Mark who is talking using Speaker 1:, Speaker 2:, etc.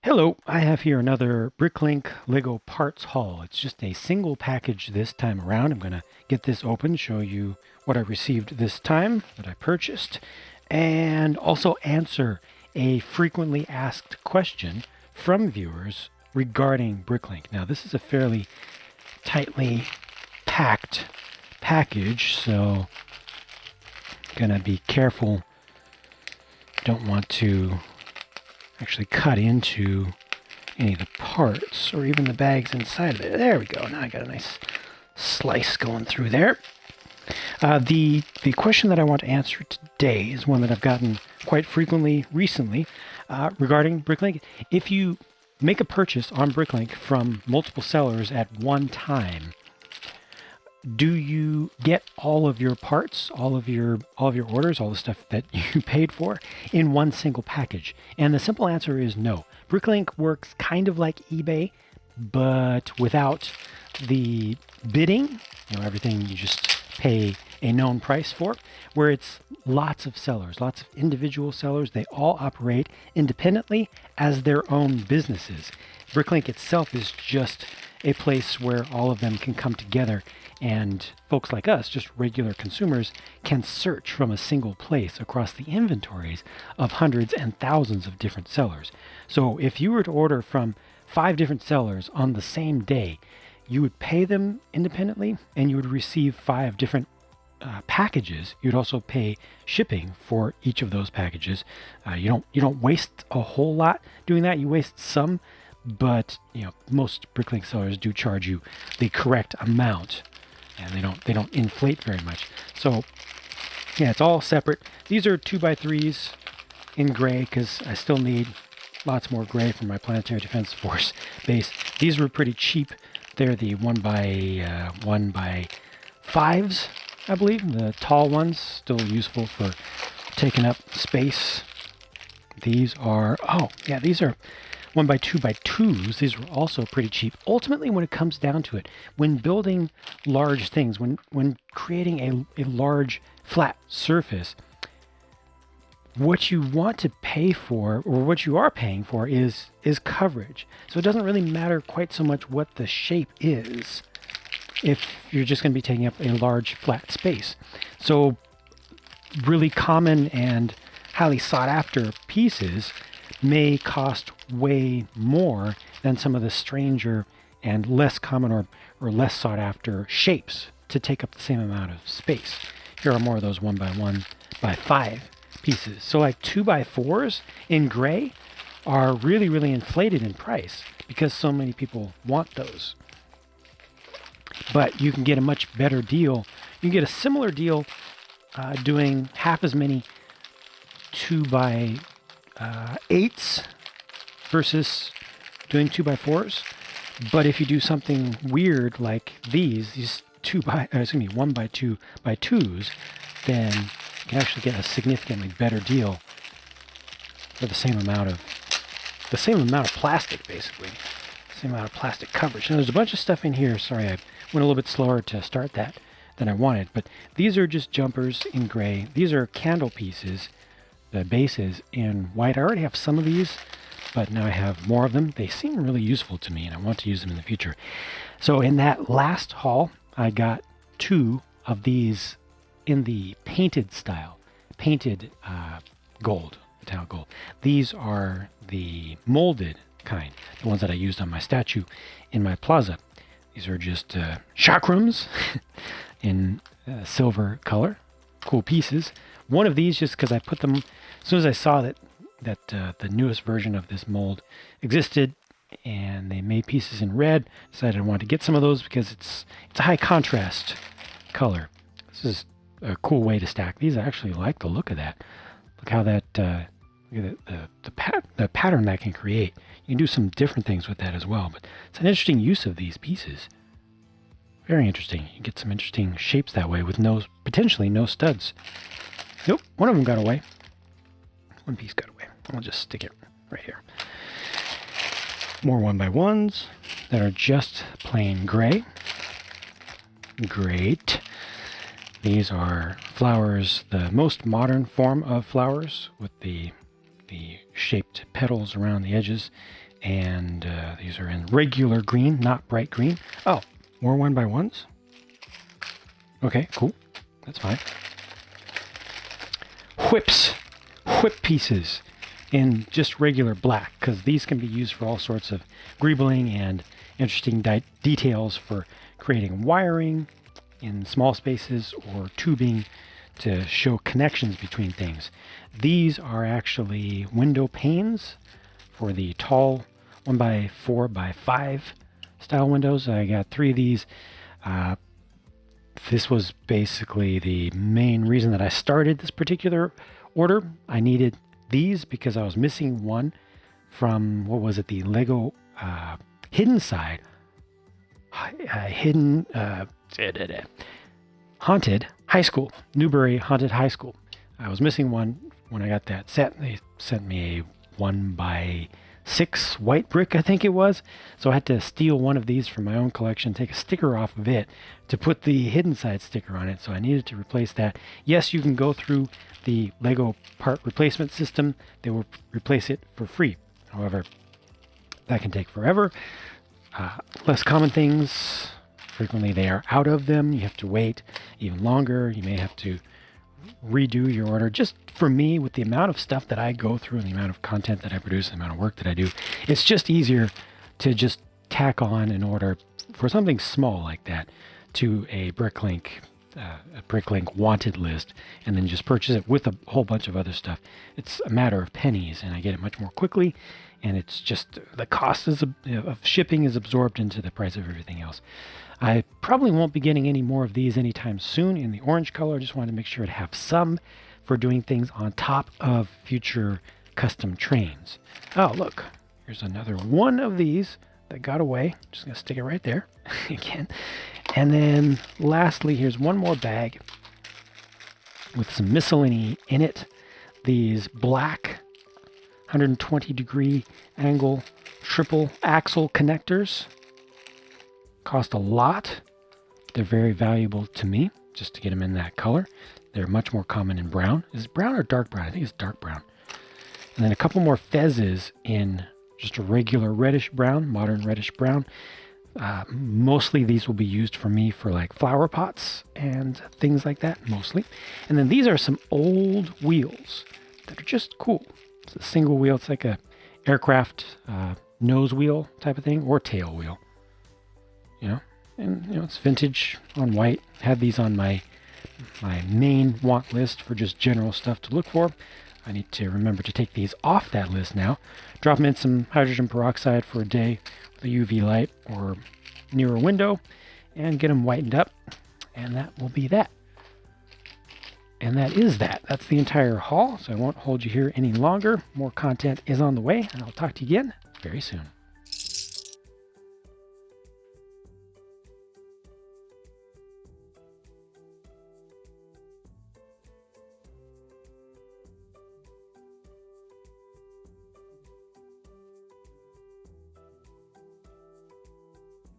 Speaker 1: Hello, I have here another Bricklink Lego parts haul. It's just a single package this time around. I'm going to get this open, show you what I received this time that I purchased, and also answer a frequently asked question from viewers regarding Bricklink. Now, this is a fairly tightly packed package, so I'm going to be careful. Don't want to actually cut into any of the parts or even the bags inside of it. There we go. Now I got a nice slice going through there. The question that I want to answer today is one that I've gotten quite frequently recently regarding Bricklink. If you make a purchase on Bricklink from multiple sellers at one time, do you get all of your parts, all of your orders, all the stuff that you paid for in one single package? And the simple answer is no. Bricklink works kind of like eBay, but without the bidding. Everything you just pay a known price for, where it's lots of sellers, lots of individual sellers. They all operate independently as their own businesses. Bricklink itself is just a place where all of them can come together, and folks like us, just regular consumers, can search from a single place across the inventories of hundreds and thousands of different sellers. So if you were to order from 5 different sellers on the same day, you would pay them independently and you would receive 5 different packages. You'd also pay shipping for each of those packages. You don't waste a whole lot doing that. You waste some, but most Bricklink sellers do charge you the correct amount, and they don't inflate very much. So yeah, it's all separate. These are 2x3s in gray because I still need lots more gray for my Planetary Defense Force base. These were pretty cheap. They're the 1x5s, I believe. The tall ones, still useful for taking up space. These are, these are 1x2x2s. These were also pretty cheap. Ultimately, when it comes down to it, when building large things, when creating a large flat surface, what you want to pay for, or what you are paying for, is coverage. So it doesn't really matter quite so much what the shape is if you're just going to be taking up a large flat space. So really common and highly sought after pieces may cost way more than some of the stranger and less common or less sought after shapes to take up the same amount of space. Here are more of those 1x1x5 pieces. So like 2x4s in gray are really, really inflated in price because so many people want those. But you can get a much better deal. You can get a similar deal doing half as many 2x8s versus doing 2x4s. But if you do something weird like these 1x2x2s, then you can actually get a significantly better deal for the same amount of plastic, basically. Same amount of plastic coverage. Now there's a bunch of stuff in here. Sorry, I went a little bit slower to start that than I wanted, but these are just jumpers in gray. These are candle pieces, the bases in white. I already have some of these, but now I have more of them. They seem really useful to me, and I want to use them in the future. So in that last haul, I got 2 of these in the painted style, painted gold, metallic gold. These are the molded kind, the ones that I used on my statue in my plaza. These are just chakrams in silver color. Cool pieces. One of these, just because I put them, as soon as I saw that the newest version of this mold existed, and they made pieces in red, decided I wanted to get some of those because it's a high contrast color. This is a cool way to stack these. I actually like the look of that. Look how that the pattern that can create. You can do some different things with that as well, but it's an interesting use of these pieces. Very interesting. You get some interesting shapes that way with potentially no studs. Nope, one of them got away. One piece got away. I'll just stick it right here. More 1x1s that are just plain gray. Great. These are flowers, the most modern form of flowers, with the the shaped petals around the edges. And these are in regular green, not bright green. Oh, more 1x1s? Okay, cool. That's fine. Whip pieces in just regular black, because these can be used for all sorts of greebling and interesting details for creating wiring in small spaces or tubing to show connections between things. These are actually window panes for the tall 1x4x5 style windows. I got 3 of these. This was basically the main reason that I started this particular order. I needed these because I was missing one from, what was it, the Lego Hidden Side. Haunted High School. Newbury Haunted High School. I was missing one when I got that set. They sent me a 1x6 white brick, I think it was. So I had to steal one of these from my own collection, take a sticker off of it to put the Hidden Side sticker on it. So I needed to replace that. Yes, you can go through the Lego part replacement system. They will replace it for free. However, that can take forever. Less common things, frequently they are out of them. You have to wait even longer. You may have to redo your order. Just for me, with the amount of stuff that I go through and the amount of content that I produce, the amount of work that I do, it's just easier to just tack on an order for something small like that to a Bricklink wanted list, and then just purchase it with a whole bunch of other stuff. It's a matter of pennies, and I get it much more quickly, and it's just the cost of shipping is absorbed into the price of everything else. I probably won't be getting any more of these anytime soon in the orange color. I just wanted to make sure to have some for doing things on top of future custom trains. Oh, look, here's another one of these that got away. Just gonna stick it right there again. And then lastly, here's one more bag with some miscellany in it. These black 120-degree angle triple axle connectors cost a lot. They're very valuable to me just to get them in that color. They're much more common in brown. Is it brown or dark brown? I think it's dark brown. And then a couple more fezzes in just a regular reddish brown, modern reddish brown. Mostly these will be used for me for like flower pots and things like that, mostly. And then these are some old wheels that are just cool. It's a single wheel. It's like a aircraft nose wheel type of thing, or tail wheel. You know, and you know, it's vintage on white. Had these on my main want list for just general stuff to look for. I need to remember to take these off that list now. Drop them in some hydrogen peroxide for a day with a UV light or near a window and get them whitened up. And that will be that. And that is that. That's the entire haul, so I won't hold you here any longer. More content is on the way, and I'll talk to you again very soon.